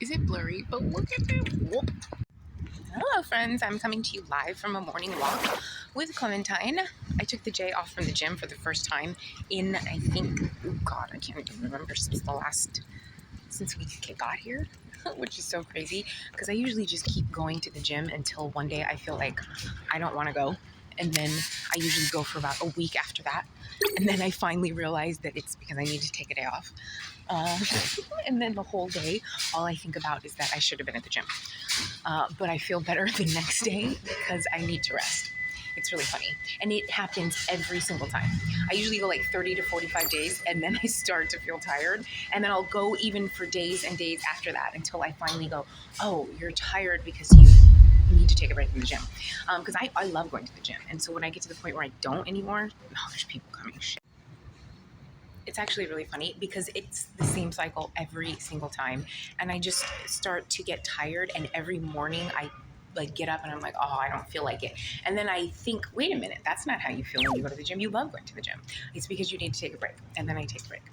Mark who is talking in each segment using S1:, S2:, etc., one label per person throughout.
S1: Is it blurry? But look at that. Whoop. Hello friends, I'm coming to you live from a morning walk with Clementine. I took the J off from the gym for the first time in, I think, oh God, I can't even remember since we got here, which is so crazy because I usually just keep going to the gym until one day I feel like I don't want to go. And then I usually go for about a week after that. And then I finally realize that it's because I need to take a day off. And then the whole day, all I think about is that I should have been at the gym. But I feel better the next day because I need to rest. It's really funny. And it happens every single time. I usually go like 30 to 45 days and then I start to feel tired. And then I'll go even for days and days after that until I finally go, oh, you're tired because you need to take a break from the gym. Because I love going to the gym. And so when I get to the point where I don't anymore, oh, there's people coming. It's actually really funny because it's the same cycle every single time. And I just start to get tired. And every morning I get up and I'm like, oh, I don't feel like it. And then I think, wait a minute, that's not how you feel when you go to the gym. You love going to the gym. It's because you need to take a break. And then I take a break.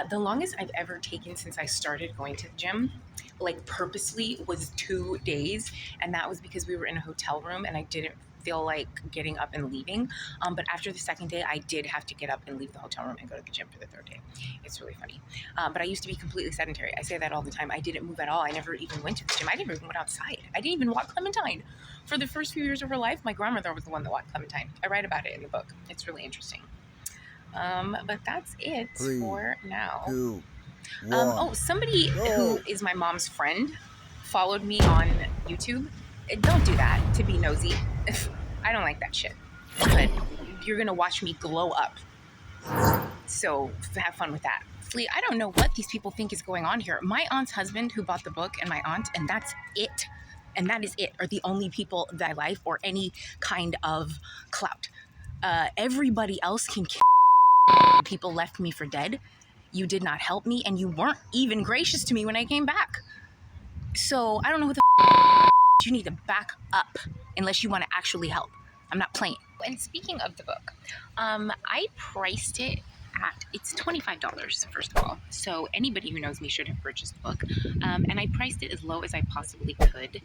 S1: The longest I've ever taken since I started going to the gym, like purposely, was 2 days. And that was because we were in a hotel room and I didn't feel like getting up and leaving. But after the second day, I did have to get up and leave the hotel room and go to the gym for the third day. It's really funny. But I used to be completely sedentary. I say that all the time. I didn't move at all. I never even went to the gym. I never even went outside. I didn't even walk Clementine. For the first few years of her life, my grandmother was the one that walked Clementine. I write about it in the book. It's really interesting. But that's it for now.
S2: 2, 1.
S1: Somebody who is my mom's friend followed me on YouTube. Don't do that to be nosy. I don't like that shit. But you're gonna watch me glow up. So have fun with that. I don't know what these people think is going on here. My aunt's husband who bought the book and my aunt, and that's it. And that is it, are the only people that I like or any kind of clout. Everybody else can kill. People left me for dead. You did not help me and you weren't even gracious to me when I came back. So I don't know who the you need to back up unless you want to actually help. I'm not playing. And speaking of the book, I priced it at, it's $25, first of all. So anybody who knows me should have purchased the book. And I priced it as low as I possibly could.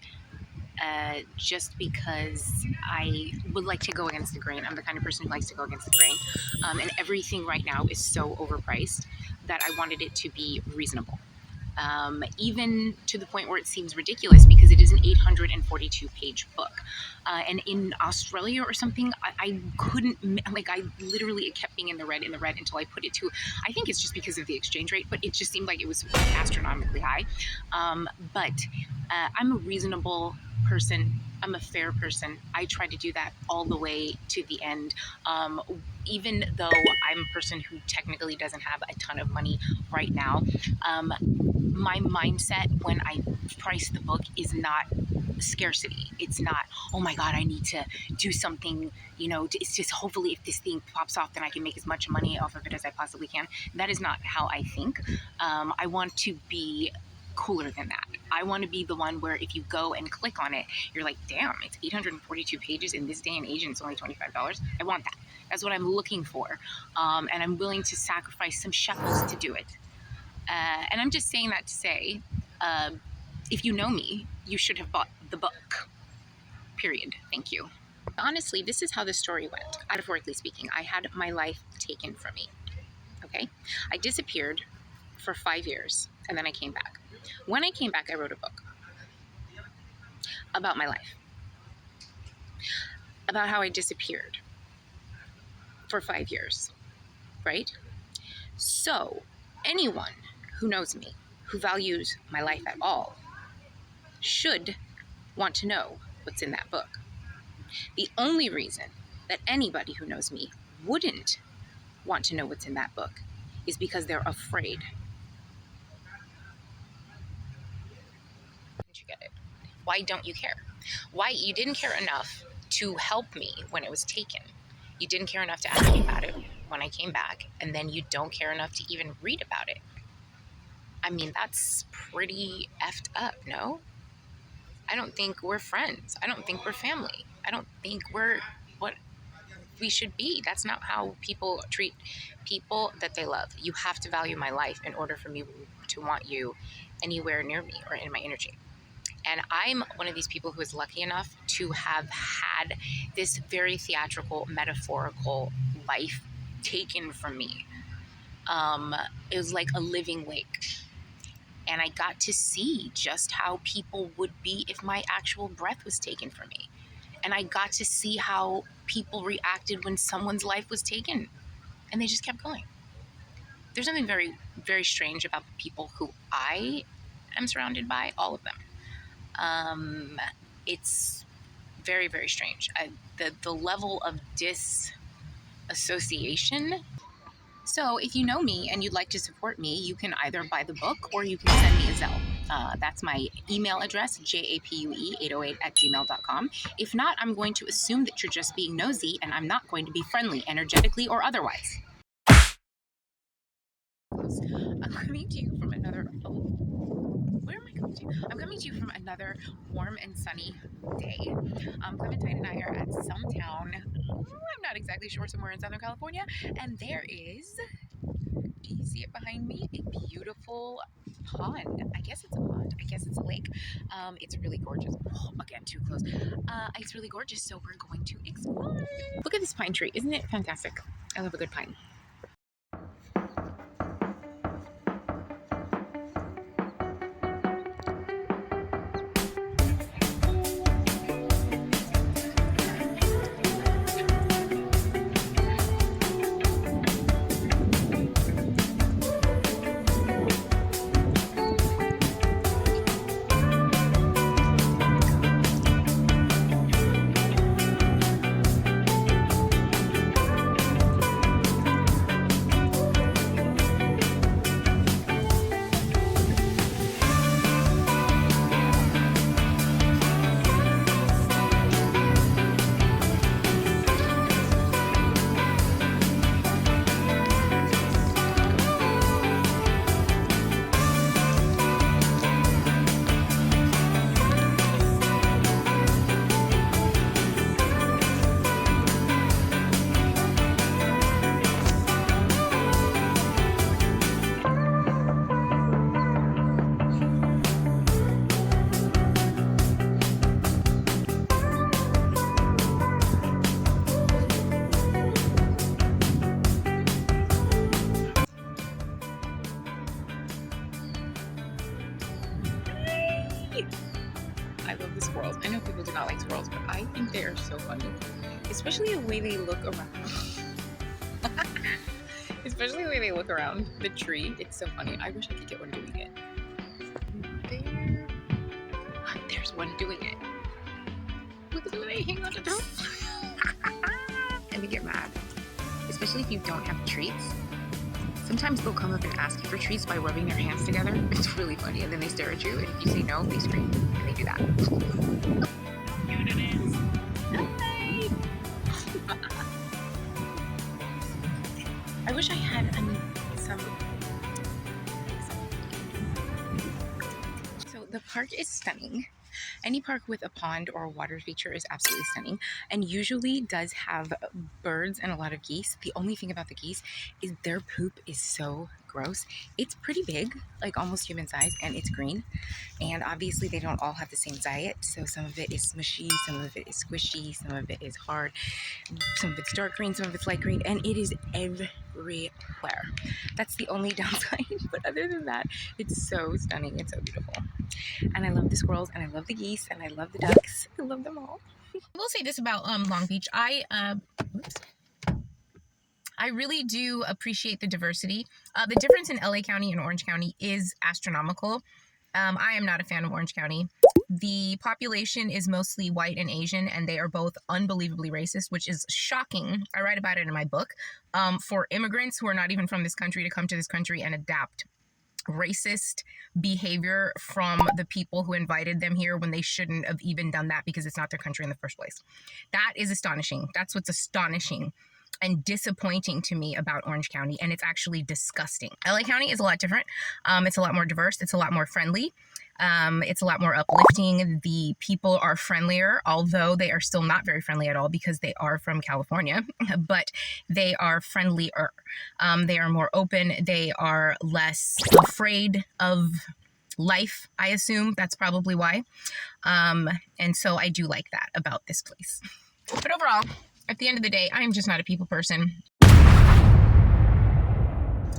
S1: Just because I would like to go against the grain. I'm the kind of person who likes to go against the grain. And everything right now is so overpriced that I wanted it to be reasonable. Even to the point where it seems ridiculous because it is an 842-page book. And in Australia or something, I couldn't, like, I literally, it kept being in the red until I put it to, I think it's just because of the exchange rate, but it just seemed like it was astronomically high. But I'm a reasonable person. I'm a fair person. I try to do that all the way to the end. Even though I'm a person who technically doesn't have a ton of money right now, my mindset when I price the book is not scarcity. It's not, oh my God, I need to do something, you know, it's just hopefully if this thing pops off, then I can make as much money off of it as I possibly can. That is not how I think. I want to be cooler than that. I want to be the one where if you go and click on it, you're like, damn, it's 842 pages in this day and age and it's only $25. I want that. That's what I'm looking for. And I'm willing to sacrifice some shekels to do it. And I'm just saying that to say, if you know me, you should have bought the book. Period. Thank you. Honestly, this is how the story went. Metaphorically speaking, I had my life taken from me. Okay? I disappeared for 5 years and then I came back. When I came back, I wrote a book about my life, about how I disappeared for 5 years, right? So anyone who knows me, who values my life at all, should want to know what's in that book. The only reason that anybody who knows me wouldn't want to know what's in that book is because they're afraid. Don't you get it? Why don't you care? Why you didn't care enough to help me when it was taken? You didn't care enough to ask me about it when I came back, and then you don't care enough to even read about it. I mean, that's pretty effed up, no? I don't think we're friends. I don't think we're family. I don't think we're what? we should be. That's not how people treat people that they love. You have to value my life in order for me to want you anywhere near me or in my energy. And I'm one of these people who is lucky enough to have had this very theatrical, metaphorical life taken from me. It was like a living lake. And I got to see just how people would be if my actual breath was taken from me. And I got to see how people reacted when someone's life was taken. And they just kept going. There's something very, very strange about the people who I am surrounded by, all of them. It's very, very strange. The level of disassociation. So if you know me and you'd like to support me, you can either buy the book or you can send me a Zelle. That's my email address, japue808@gmail.com. If not, I'm going to assume that you're just being nosy and I'm not going to be friendly, energetically or otherwise. I'm coming to you from another... where am I coming to? I'm coming to you from another warm and sunny day. Clementine and I are at some town. I'm not exactly sure, somewhere in Southern California. And there is... do you see it behind me? A beautiful pond. I guess it's a pond. I guess it's a lake. It's really gorgeous. Oh, again, too close. It's really gorgeous, so we're going to explore. Look at this pine tree. Isn't it fantastic? I love a good pine. I love the squirrels. I know people do not like squirrels, but I think they are so funny. Especially the way they look around. Especially the way they look around the tree. It's so funny. I wish I could get one doing it. There's one doing it. Look at the way they hang on to them. And they get mad. Especially if you don't have treats. Sometimes they'll come up and ask you for treats by rubbing their hands together. It's really funny. And then they stare at you, and if you say no, they scream. And they do that. Cute it is. Hi. I wish I had some. So the park is stunning. Any park with a pond or a water feature is absolutely stunning, and usually does have birds and a lot of geese. The only thing about the geese is their poop is so gross. It's pretty big, like almost human size, and it's green. And obviously they don't all have the same diet, so some of it is smushy, some of it is squishy, some of it is hard, some of it's dark green, some of it's light green, and it is everywhere. That's the only downside, but other than that, it's so stunning. It's so beautiful. And I love the squirrels, and I love the geese, and I love the ducks. I love them all. I will say this about Long Beach. I really do appreciate the diversity. The difference in LA County and Orange County is astronomical. I am not a fan of Orange County. The population is mostly white and Asian, and they are both unbelievably racist, which is shocking. I write about it in my book. For immigrants who are not even from this country to come to this country and adapt racist behavior from the people who invited them here when they shouldn't have even done that because it's not their country in the first place. That is astonishing. That's what's astonishing and disappointing to me about Orange County, and it's actually disgusting. LA County is a lot different. It's a lot more diverse. It's a lot more friendly.
S3: It's a lot more uplifting. The people are friendlier, although they are still not very friendly at all because they are from California, but they are friendlier. They are more open. They are less afraid of life, I assume. That's probably why. And so I do like that about this place. But overall, at the end of the day, I'm just not a people person.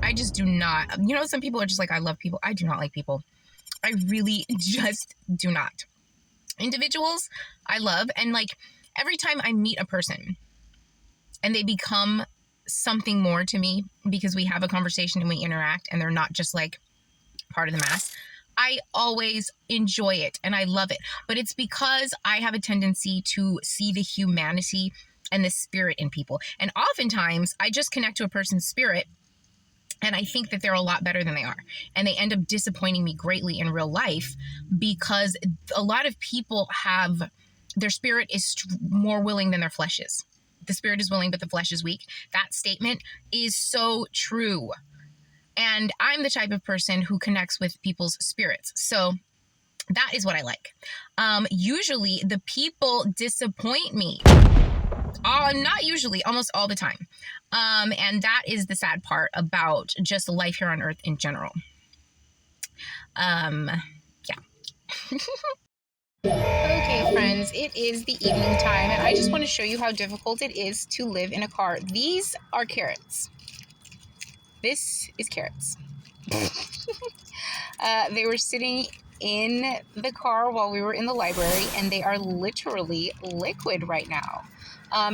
S3: I just do not. Some people are just like, I love people. I do not like people. I really just do not. Individuals, I love. And like every time I meet a person and they become something more to me because we have a conversation and we interact and they're not just like part of the mass, I always enjoy it and I love it. But it's because I have a tendency to see the humanity and the spirit in people. And oftentimes I just connect to a person's spirit and I think that they're a lot better than they are. And they end up disappointing me greatly in real life because a lot of people have, their spirit is more willing than their flesh is. The spirit is willing, but the flesh is weak. That statement is so true. And I'm the type of person who connects with people's spirits. So that is what I like. Usually the people disappoint me. Not usually, almost all the time. And that is the sad part about just life here on earth in general. Yeah. Okay, friends, it is the evening time, and I just want to show you how difficult it is to live in a car. These are carrots. This is carrots. They were sitting in the car while we were in the library, and they are literally liquid right now.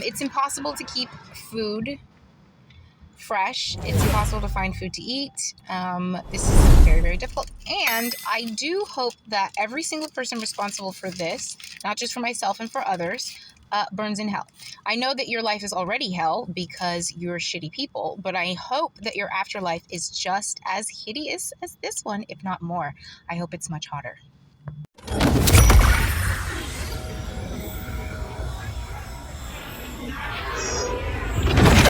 S3: It's impossible to keep food fresh. It's impossible to find food to eat. This is very, very difficult. And I do hope that every single person responsible for this, not just for myself and for others, burns in hell. I know that your life is already hell because you're shitty people, but I hope that your afterlife is just as hideous as this one, if not more. I hope it's much hotter.